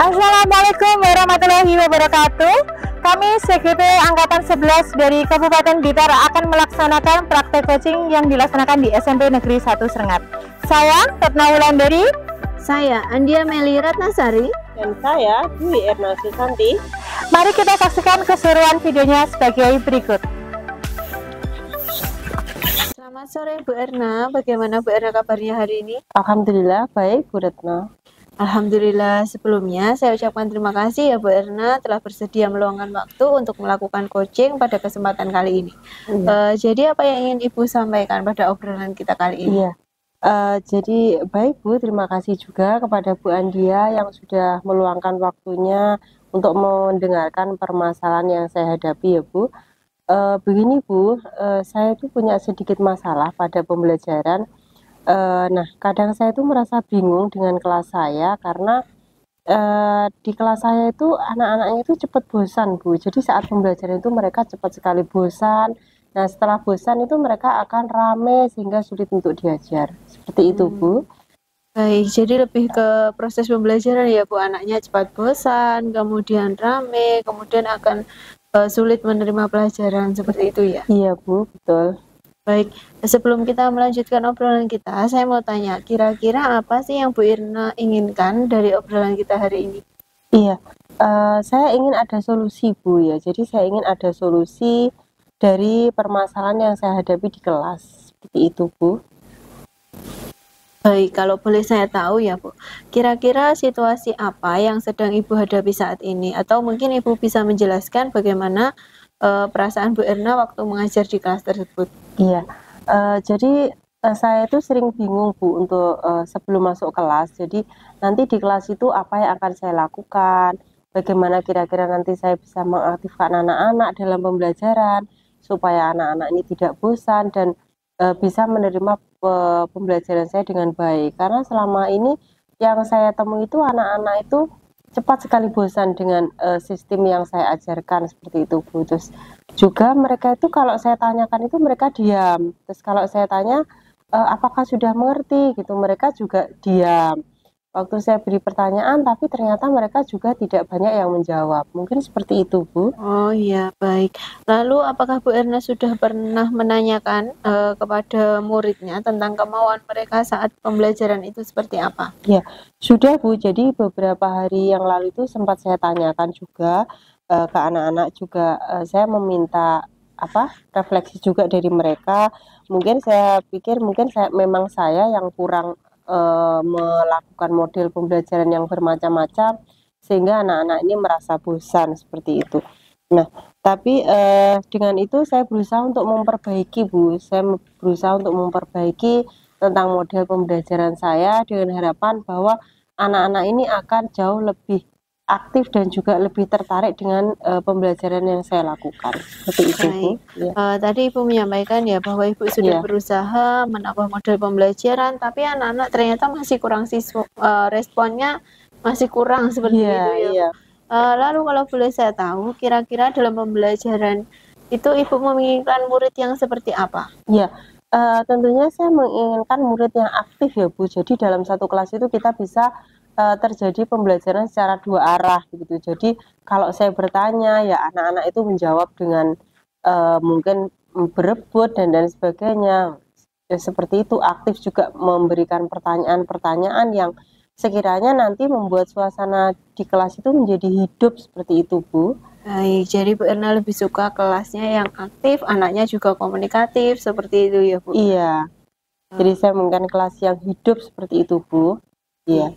Assalamualaikum warahmatullahi wabarakatuh. Kami CGT Angkatan 11 dari Kabupaten Blitar akan melaksanakan praktek coaching yang dilaksanakan di SMP Negeri 1 Serengat. Saya Retna Wulandari. Saya Andia Meli Ratnasari. Dan saya Dwi Erna Susanti. Mari kita saksikan keseruan videonya sebagai berikut. Selamat sore Bu Erna, bagaimana Bu Erna kabarnya hari ini? Alhamdulillah baik Bu Retna. Alhamdulillah, sebelumnya saya ucapkan terima kasih ya Bu Erna telah bersedia meluangkan waktu untuk melakukan coaching pada kesempatan kali ini. Jadi apa yang ingin Ibu sampaikan pada obrolan kita kali ini? Iya. Jadi baik Bu, terima kasih juga kepada Bu Andia yang sudah meluangkan waktunya untuk mendengarkan permasalahan yang saya hadapi ya Bu. Begini Bu, saya itu punya sedikit masalah pada pembelajaran. Nah, kadang saya itu merasa bingung dengan kelas saya karena di kelas saya itu anak-anaknya itu cepat bosan Bu. Jadi saat pembelajaran itu mereka cepat sekali bosan. Nah, setelah bosan itu mereka akan rame sehingga sulit untuk diajar. Seperti itu Bu. Baik, jadi lebih ke proses pembelajaran ya Bu, anaknya cepat bosan, kemudian rame, kemudian akan sulit menerima pelajaran seperti itu ya? Iya Bu, betul. Baik, sebelum kita melanjutkan obrolan kita, saya mau tanya, kira-kira apa sih yang Bu Irna inginkan dari obrolan kita hari ini? Iya, saya ingin ada solusi Bu ya. Jadi saya ingin ada solusi dari permasalahan yang saya hadapi di kelas. Seperti itu Bu. Baik, kalau boleh saya tahu ya Bu, kira-kira situasi apa yang sedang Ibu hadapi saat ini? Atau mungkin Ibu bisa menjelaskan bagaimana perasaan Bu Irna waktu mengajar di kelas tersebut? Iya, jadi saya itu sering bingung Bu untuk sebelum masuk kelas. Jadi nanti di kelas itu apa yang akan saya lakukan, bagaimana kira-kira nanti saya bisa mengaktifkan anak-anak dalam pembelajaran supaya anak-anak ini tidak bosan dan bisa menerima pembelajaran saya dengan baik. Karena selama ini yang saya temui itu anak-anak itu cepat sekali bosan dengan sistem yang saya ajarkan seperti itu Bu. Terus juga mereka itu kalau saya tanyakan itu mereka diam. Terus kalau saya tanya apakah sudah mengerti gitu, mereka juga diam. Waktu saya beri pertanyaan tapi ternyata mereka juga tidak banyak yang menjawab. Mungkin seperti itu Bu. Oh iya, baik. Lalu apakah Bu Erna sudah pernah menanyakan kepada muridnya tentang kemauan mereka saat pembelajaran itu seperti apa? Ya, sudah Bu. Jadi beberapa hari yang lalu itu sempat saya tanyakan juga ke anak-anak juga. Saya meminta refleksi juga dari mereka. Mungkin saya pikir memang saya yang kurang melakukan model pembelajaran yang bermacam-macam sehingga anak-anak ini merasa bosan seperti itu. Nah, tapi dengan itu saya berusaha untuk memperbaiki Bu. Saya berusaha untuk memperbaiki tentang model pembelajaran saya dengan harapan bahwa anak-anak ini akan jauh lebih aktif dan juga lebih tertarik dengan pembelajaran yang saya lakukan. Seperti itu Bu. Ya. Tadi Ibu menyampaikan ya bahwa Ibu sudah berusaha menambah model pembelajaran, tapi anak-anak ternyata masih kurang responnya masih kurang seperti itu ya. Lalu kalau boleh saya tahu, kira-kira dalam pembelajaran itu Ibu menginginkan murid yang seperti apa? Ya, tentunya saya menginginkan murid yang aktif ya Bu. Jadi dalam satu kelas itu kita bisa terjadi pembelajaran secara dua arah gitu. Jadi kalau saya bertanya ya anak-anak itu menjawab dengan mungkin berebut dan sebagainya. Ya, seperti itu, aktif juga memberikan pertanyaan-pertanyaan yang sekiranya nanti membuat suasana di kelas itu menjadi hidup seperti itu Bu. Baik, jadi Bu Erna lebih suka kelasnya yang aktif, anaknya juga komunikatif seperti itu ya Bu? Iya, jadi saya menginginkan kelas yang hidup seperti itu Bu. Iya.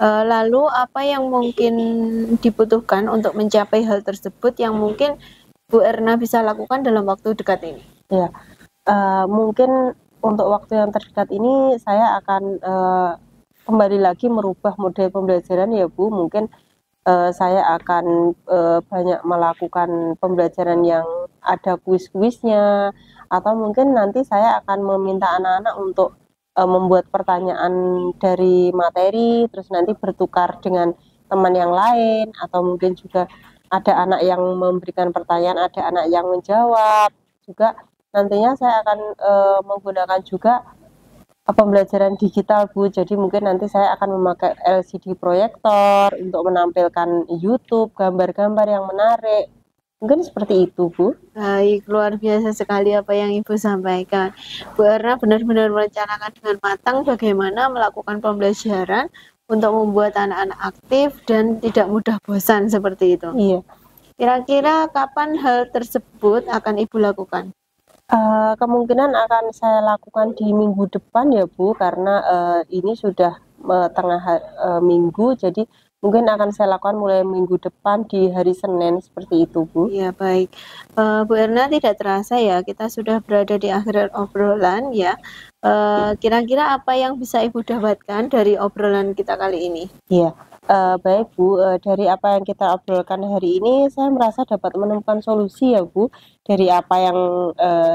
Lalu apa yang mungkin dibutuhkan untuk mencapai hal tersebut yang mungkin Bu Erna bisa lakukan dalam waktu dekat ini? Ya, mungkin untuk waktu yang terdekat ini saya akan kembali lagi merubah model pembelajaran ya Bu. Mungkin saya akan banyak melakukan pembelajaran yang ada kuis-kuisnya, atau mungkin nanti saya akan meminta anak-anak untuk membuat pertanyaan dari materi, terus nanti bertukar dengan teman yang lain, atau mungkin juga ada anak yang memberikan pertanyaan, ada anak yang menjawab. Juga nantinya saya akan menggunakan juga pembelajaran digital Bu. Jadi mungkin nanti saya akan memakai LCD proyektor untuk menampilkan YouTube, gambar-gambar yang menarik. Mungkin seperti itu Bu. Baik, luar biasa sekali apa yang Ibu sampaikan. Bu Erna benar-benar merencanakan dengan matang bagaimana melakukan pembelajaran untuk membuat anak-anak aktif dan tidak mudah bosan seperti itu. Iya. Kira-kira kapan hal tersebut akan Ibu lakukan? Kemungkinan akan saya lakukan di minggu depan ya Bu, karena ini sudah tengah minggu, jadi mungkin akan saya lakukan mulai minggu depan di hari Senin seperti itu Bu. Ya baik, Bu Erna, tidak terasa ya kita sudah berada di akhir obrolan ya. Kira-kira apa yang bisa Ibu dapatkan dari obrolan kita kali ini? Iya, baik Bu, dari apa yang kita obrolkan hari ini saya merasa dapat menemukan solusi ya Bu, dari apa yang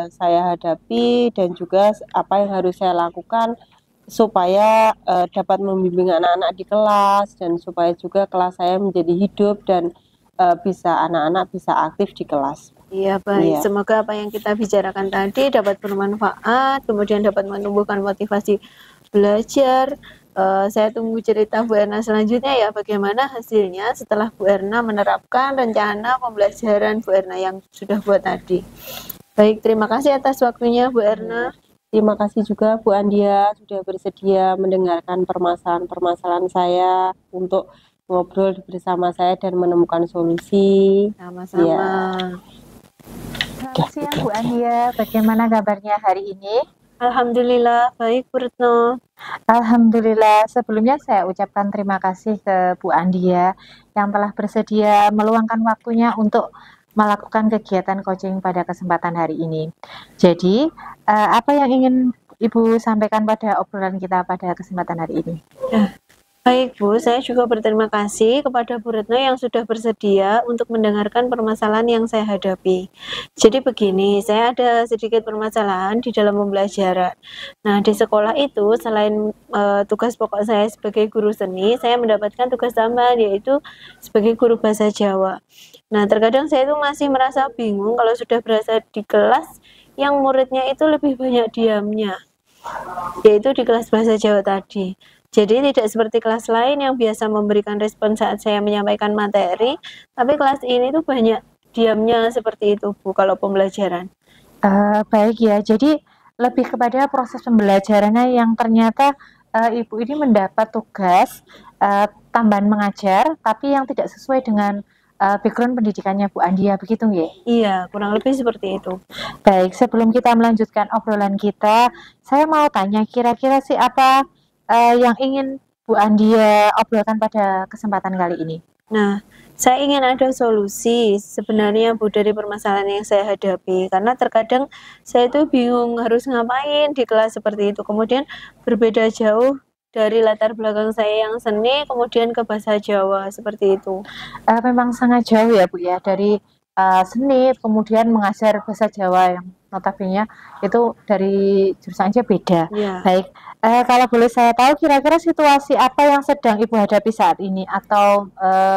saya hadapi dan juga apa yang harus saya lakukan supaya dapat membimbing anak-anak di kelas dan supaya juga kelas saya menjadi hidup dan anak-anak bisa aktif di kelas. Iya baik, Iya. semoga apa yang kita bicarakan tadi dapat bermanfaat, kemudian dapat menumbuhkan motivasi belajar. Saya tunggu cerita Bu Erna selanjutnya ya, bagaimana hasilnya setelah Bu Erna menerapkan rencana pembelajaran Bu Erna yang sudah buat tadi. Baik, terima kasih atas waktunya Bu Erna. Terima kasih juga Bu Andia sudah bersedia mendengarkan permasalahan-permasalahan saya untuk ngobrol bersama saya dan menemukan solusi. Sama-sama. Iya. Selamat siang Bu Andia, bagaimana kabarnya hari ini? Alhamdulillah, baik Bu Retno. Alhamdulillah, sebelumnya saya ucapkan terima kasih ke Bu Andia yang telah bersedia meluangkan waktunya untuk melakukan kegiatan coaching pada kesempatan hari ini. Jadi, apa yang ingin Ibu sampaikan pada obrolan kita pada kesempatan hari ini? Baik Bu, saya juga berterima kasih kepada Bu Retno yang sudah bersedia untuk mendengarkan permasalahan yang saya hadapi. Jadi begini, saya ada sedikit permasalahan di dalam pembelajaran. Nah, di sekolah itu selain tugas pokok saya sebagai guru seni, saya mendapatkan tugas tambahan yaitu sebagai guru bahasa Jawa. Nah, terkadang saya itu masih merasa bingung kalau sudah berada di kelas yang muridnya itu lebih banyak diamnya, yaitu di kelas bahasa Jawa tadi. Jadi tidak seperti kelas lain yang biasa memberikan respon saat saya menyampaikan materi, tapi kelas ini tuh banyak diamnya seperti itu Bu, kalau pembelajaran. Baik ya, jadi lebih kepada proses pembelajarannya yang ternyata Ibu ini mendapat tugas tambahan mengajar, tapi yang tidak sesuai dengan background pendidikannya Bu Andia, begitu ya? Iya, kurang lebih seperti itu. Baik, sebelum kita melanjutkan obrolan kita, saya mau tanya kira-kira sih apa yang ingin Bu Andia obrolkan pada kesempatan kali ini? Nah, saya ingin ada solusi sebenarnya Bu dari permasalahan yang saya hadapi, karena terkadang saya itu bingung harus ngapain di kelas seperti itu. Kemudian berbeda jauh dari latar belakang saya yang seni, kemudian ke bahasa Jawa seperti itu. Memang sangat jauh ya Bu ya, dari seni kemudian mengajar bahasa Jawa yang notabene itu dari jurusan aja beda. Ya. Baik, kalau boleh saya tahu kira-kira situasi apa yang sedang Ibu hadapi saat ini, atau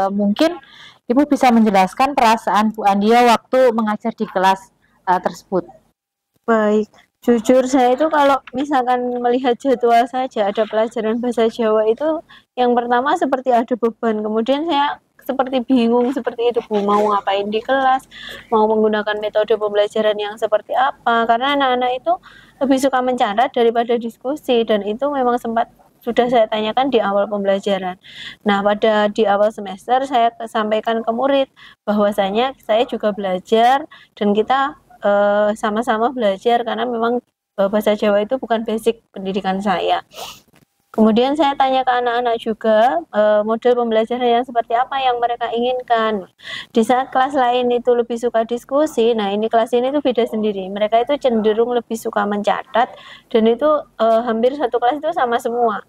mungkin Ibu bisa menjelaskan perasaan Bu Andia waktu mengajar di kelas tersebut. Baik, jujur saya itu kalau misalkan melihat jadwal saja ada pelajaran bahasa Jawa itu yang pertama seperti ada beban, kemudian saya seperti bingung seperti itu Bu, mau ngapain di kelas, mau menggunakan metode pembelajaran yang seperti apa, karena anak-anak itu lebih suka mencatat daripada diskusi, dan itu memang sempat sudah saya tanyakan di awal pembelajaran. Nah, pada di awal semester saya sampaikan ke murid bahwasanya saya juga belajar dan kita sama-sama belajar karena memang bahasa Jawa itu bukan basic pendidikan saya. Kemudian saya tanya ke anak-anak juga model pembelajaran yang seperti apa yang mereka inginkan. Di saat kelas lain itu lebih suka diskusi, nah ini kelas ini tuh beda sendiri. Mereka itu cenderung lebih suka mencatat, dan itu hampir satu kelas itu sama semua.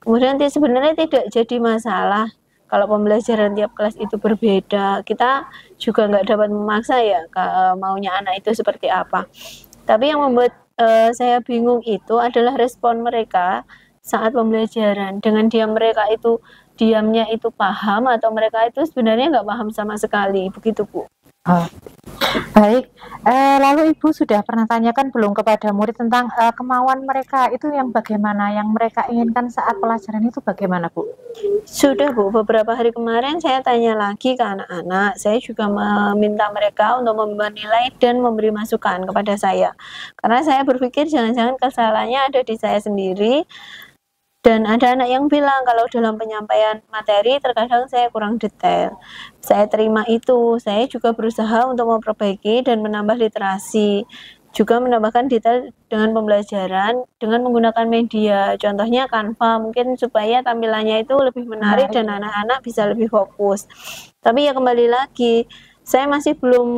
Kemudian sebenarnya tidak jadi masalah kalau pembelajaran tiap kelas itu berbeda. Kita juga nggak dapat memaksa ya maunya anak itu seperti apa. Tapi yang membuat saya bingung itu adalah respon mereka saat pembelajaran. Dengan diamnya itu paham atau mereka itu sebenarnya nggak paham sama sekali, begitu Bu. Baik, lalu Ibu sudah pernah tanyakan belum kepada murid tentang kemauan mereka itu yang bagaimana, yang mereka inginkan saat pelajaran itu bagaimana, Bu? Sudah, Bu, beberapa hari kemarin saya tanya lagi ke anak-anak. Saya juga meminta mereka untuk menilai dan memberi masukan kepada saya. Karena saya berpikir jangan-jangan kesalahannya ada di saya sendiri. Dan ada anak yang bilang kalau dalam penyampaian materi terkadang saya kurang detail. Saya terima itu. Saya juga berusaha untuk memperbaiki dan menambah literasi. Juga menambahkan detail dengan pembelajaran dengan menggunakan media. Contohnya Canva, mungkin supaya tampilannya itu lebih menarik dan anak-anak bisa lebih fokus. Tapi ya kembali lagi, saya masih belum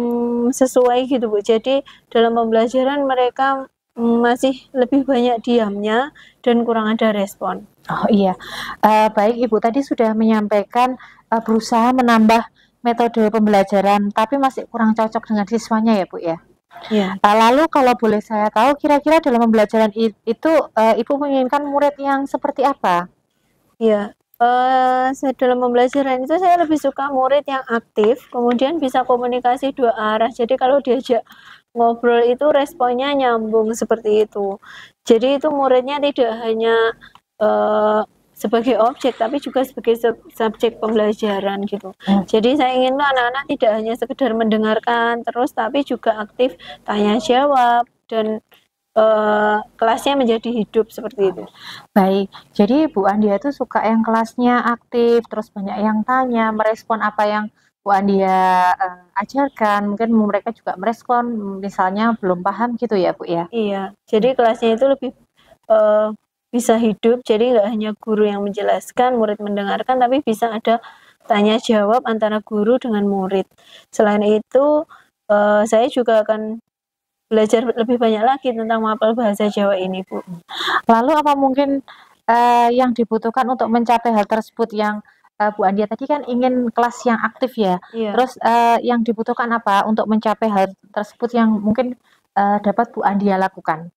sesuai gitu, Bu. Jadi dalam pembelajaran mereka masih lebih banyak diamnya dan kurang ada respon. Oh iya, baik Ibu tadi sudah menyampaikan berusaha menambah metode pembelajaran, tapi masih kurang cocok dengan siswanya ya Bu ya? Iya. Lalu kalau boleh saya tahu kira-kira dalam pembelajaran itu Ibu menginginkan murid yang seperti apa? Iya, dalam pembelajaran itu saya lebih suka murid yang aktif, kemudian bisa komunikasi dua arah. Jadi kalau diajak ngobrol itu responnya nyambung seperti itu. Jadi itu muridnya tidak hanya sebagai objek, tapi juga sebagai subjek pembelajaran gitu. Jadi saya ingin tuh anak-anak tidak hanya sekedar mendengarkan terus, tapi juga aktif tanya jawab dan kelasnya menjadi hidup seperti itu. Baik, jadi Bu Andia itu suka yang kelasnya aktif, terus banyak yang tanya, merespon apa yang Bu Andia ajarkan. Mungkin mereka juga merespon, misalnya belum paham gitu ya Bu ya? Iya, jadi kelasnya itu lebih bisa hidup, jadi nggak hanya guru yang menjelaskan, murid mendengarkan, tapi bisa ada tanya jawab antara guru dengan murid. Selain itu, saya juga akan belajar lebih banyak lagi tentang mapel bahasa Jawa ini, Bu. Lalu apa mungkin yang dibutuhkan untuk mencapai hal tersebut yang Bu Andia tadi kan ingin kelas yang aktif ya. Iya. Terus yang dibutuhkan apa untuk mencapai hal tersebut yang mungkin dapat Bu Andia lakukan?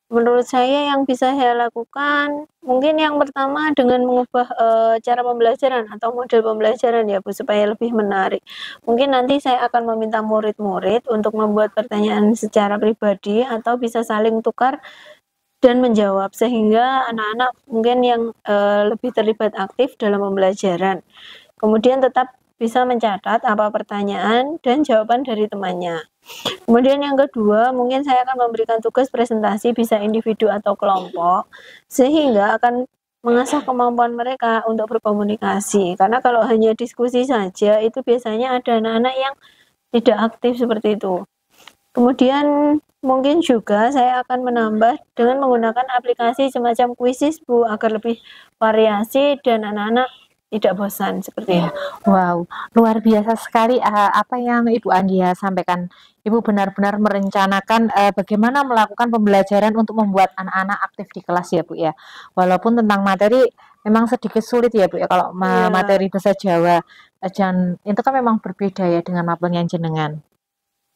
Menurut saya yang bisa saya lakukan, mungkin yang pertama dengan mengubah cara pembelajaran atau model pembelajaran ya Bu, supaya lebih menarik. Mungkin nanti saya akan meminta murid-murid untuk membuat pertanyaan secara pribadi atau bisa saling tukar dan menjawab, sehingga anak-anak mungkin yang lebih terlibat aktif dalam pembelajaran. Kemudian tetap bisa mencatat apa pertanyaan dan jawaban dari temannya. Kemudian yang kedua, mungkin saya akan memberikan tugas presentasi bisa individu atau kelompok, sehingga akan mengasah kemampuan mereka untuk berkomunikasi. Karena kalau hanya diskusi saja, itu biasanya ada anak-anak yang tidak aktif seperti itu. Kemudian mungkin juga saya akan menambah dengan menggunakan aplikasi semacam Quizizz, Bu, agar lebih variasi dan anak-anak tidak bosan seperti itu. Wow, luar biasa sekali apa yang Ibu Andia sampaikan. Ibu benar-benar merencanakan bagaimana melakukan pembelajaran untuk membuat anak-anak aktif di kelas ya Bu ya. Walaupun tentang materi memang sedikit sulit ya Bu ya kalau materi bahasa Jawa. Dan itu kan memang berbeda ya dengan mapel yang jenengan.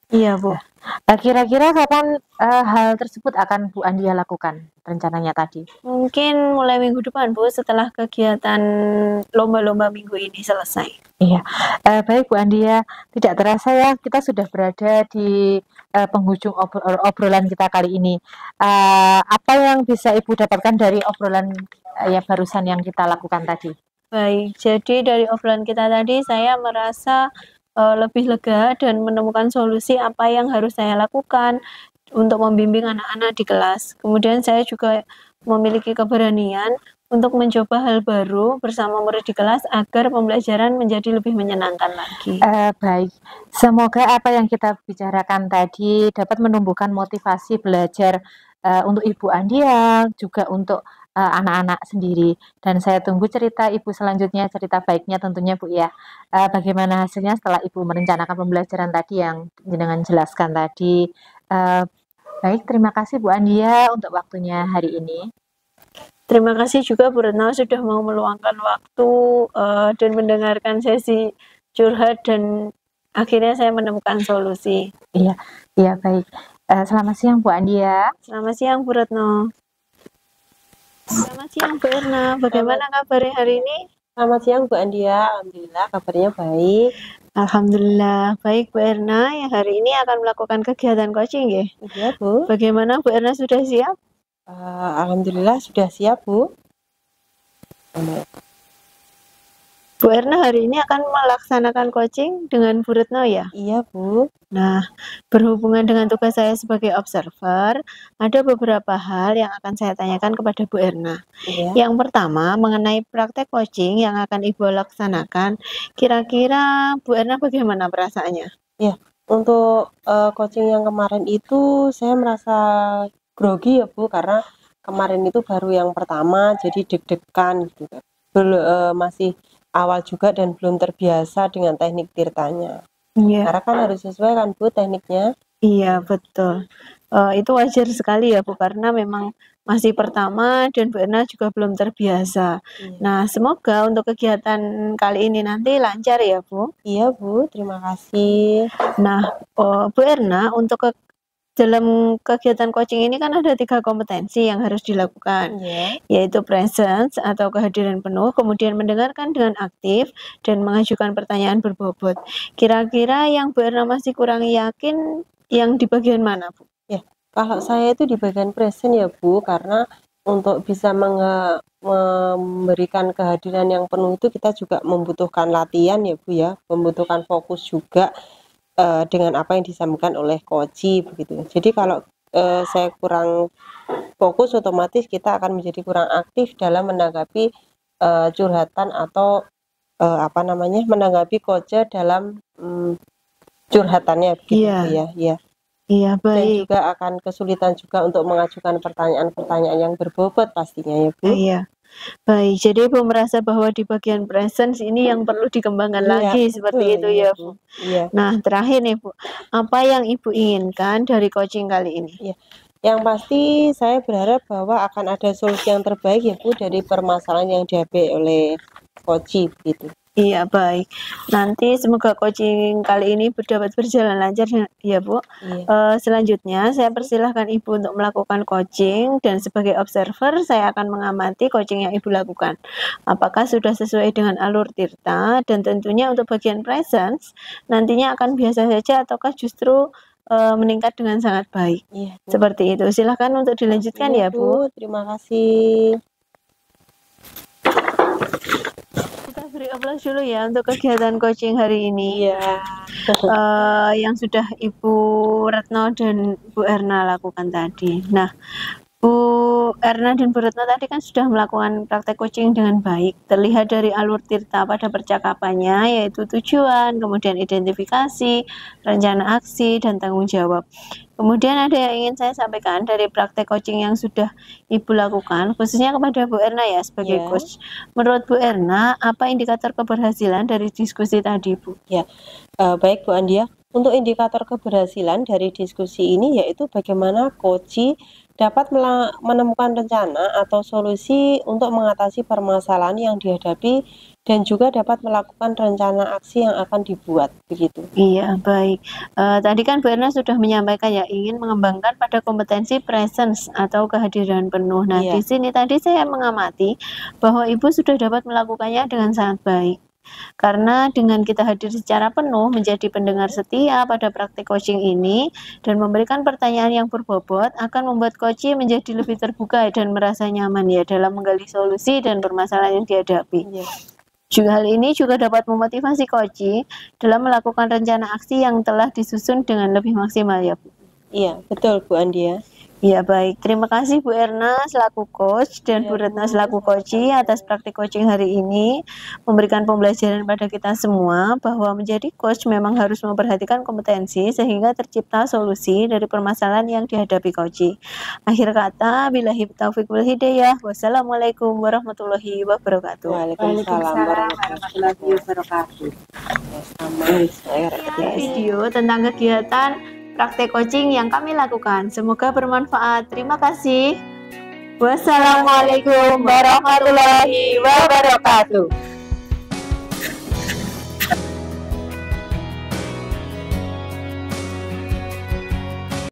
Iya Bu. Kira-kira kapan hal tersebut akan Bu Andia lakukan rencananya tadi? Mungkin mulai minggu depan Bu, setelah kegiatan lomba-lomba minggu ini selesai. Iya, baik Bu Andia, tidak terasa ya kita sudah berada di penghujung obrolan kita kali ini. Apa yang bisa Ibu dapatkan dari obrolan ya barusan yang kita lakukan tadi? Baik, jadi dari obrolan kita tadi saya merasa lebih lega dan menemukan solusi apa yang harus saya lakukan untuk membimbing anak-anak di kelas. Kemudian saya juga memiliki keberanian untuk mencoba hal baru bersama murid di kelas agar pembelajaran menjadi lebih menyenangkan lagi. Baik, semoga apa yang kita bicarakan tadi dapat menumbuhkan motivasi belajar untuk Ibu Andia, juga untuk anak-anak sendiri. Dan saya tunggu cerita Ibu selanjutnya, cerita baiknya tentunya Bu ya. Bagaimana hasilnya setelah Ibu merencanakan pembelajaran tadi yang jenengan jelaskan tadi. Baik, terima kasih Bu Andia untuk waktunya hari ini. Terima kasih juga Bu Retno sudah mau meluangkan waktu dan mendengarkan sesi curhat dan akhirnya saya menemukan solusi. Iya, iya baik. Selamat siang Bu Andia. Selamat siang Bu Retno. Selamat siang Bu Erna, bagaimana kabarnya hari ini? Selamat siang Bu Andia, alhamdulillah kabarnya baik. Alhamdulillah. Baik Bu Erna, yang hari ini akan melakukan kegiatan coaching ya. Iya Bu. Bagaimana Bu Erna, sudah siap? Alhamdulillah sudah siap Bu. Bu Erna hari ini akan melaksanakan coaching dengan Bu Retno ya? Iya Bu. Nah, berhubungan dengan tugas saya sebagai observer, ada beberapa hal yang akan saya tanyakan kepada Bu Erna. Iya. Yang pertama, mengenai praktek coaching yang akan Ibu laksanakan, kira-kira Bu Erna bagaimana perasaannya? Ya, untuk coaching yang kemarin itu saya merasa grogi ya Bu, karena kemarin itu baru yang pertama, jadi deg-degan gitu kan. Masih awal juga dan belum terbiasa dengan teknik tirtanya. Iya. Karena kan harus sesuai kan Bu tekniknya. Iya betul. Itu wajar sekali ya Bu, karena memang masih pertama dan Bu Erna juga belum terbiasa. Iya. Nah, semoga untuk kegiatan kali ini nanti lancar ya Bu. Iya Bu, terima kasih. Nah, Bu Erna, untuk dalam kegiatan coaching ini kan ada 3 kompetensi yang harus dilakukan, yaitu presence atau kehadiran penuh, kemudian mendengarkan dengan aktif, dan mengajukan pertanyaan berbobot. Kira-kira yang Bu Erna masih kurang yakin yang di bagian mana Bu? Ya, kalau saya itu di bagian present ya Bu, karena untuk bisa memberikan kehadiran yang penuh itu kita juga membutuhkan latihan ya Bu ya, membutuhkan fokus juga dengan apa yang disampaikan oleh coach begitu. Jadi kalau saya kurang fokus, otomatis kita akan menjadi kurang aktif dalam menanggapi curhatan atau menanggapi coach dalam curhatannya begitu ya. Iya, baik. Dan juga akan kesulitan juga untuk mengajukan pertanyaan-pertanyaan yang berbobot pastinya ya Bu. Iya. Baik, jadi Ibu merasa bahwa di bagian presence ini yang perlu dikembangkan lagi seperti itu ya Bu. Iya. Nah, terakhir nih Bu, apa yang Ibu inginkan dari coaching kali ini? Iya. Yang pasti saya berharap bahwa akan ada solusi yang terbaik ya Bu dari permasalahan yang dihadapi oleh coach gitu. Iya, baik. Nanti semoga coaching kali ini dapat berjalan lancar ya Bu. Selanjutnya saya persilahkan Ibu untuk melakukan coaching, dan sebagai observer saya akan mengamati coaching yang Ibu lakukan. Apakah sudah sesuai dengan alur tirta, dan tentunya untuk bagian presence nantinya akan biasa saja ataukah justru meningkat dengan sangat baik. Seperti itu. Silahkan untuk dilanjutkan ya Bu. Terima kasih. Beri aplaus dulu ya untuk kegiatan coaching hari ini. Yang sudah Ibu Retno dan Bu Erna lakukan tadi. Nah, Bu Erna dan Bu Retno tadi kan sudah melakukan praktek coaching dengan baik. Terlihat dari alur tirta pada percakapannya, yaitu tujuan, kemudian identifikasi, rencana aksi, dan tanggung jawab. Kemudian ada yang ingin saya sampaikan dari praktek coaching yang sudah Ibu lakukan, khususnya kepada Bu Erna ya sebagai coach. Menurut Bu Erna, apa indikator keberhasilan dari diskusi tadi Bu? Baik Bu Andia, untuk indikator keberhasilan dari diskusi ini yaitu bagaimana coach dapat menemukan rencana atau solusi untuk mengatasi permasalahan yang dihadapi, dan juga dapat melakukan rencana aksi yang akan dibuat begitu. Iya, baik. Tadi kan Bu Erna sudah menyampaikan ya, ingin mengembangkan pada kompetensi presence atau kehadiran penuh. Nah, di sini tadi saya mengamati bahwa Ibu sudah dapat melakukannya dengan sangat baik. Karena dengan kita hadir secara penuh menjadi pendengar setia pada praktik coaching ini dan memberikan pertanyaan yang berbobot, akan membuat coach menjadi lebih terbuka dan merasa nyaman ya dalam menggali solusi dan permasalahan yang dihadapi. Juga hal ini juga dapat memotivasi coach dalam melakukan rencana aksi yang telah disusun dengan lebih maksimal ya Bu. Iya, betul Bu Andia. Ya, baik. Terima kasih Bu Erna selaku coach dan Bu Retno selaku coach atas praktik coaching hari ini, memberikan pembelajaran pada kita semua bahwa menjadi coach memang harus memperhatikan kompetensi sehingga tercipta solusi dari permasalahan yang dihadapi coach. Akhir kata, billahi taufiq wal hidayah. Wassalamualaikum warahmatullahi wabarakatuh. Waalaikumsalam warahmatullahi wabarakatuh. Video tentang kegiatan praktek coaching yang kami lakukan. Semoga bermanfaat. Terima kasih. Wassalamualaikum warahmatullahi wabarakatuh.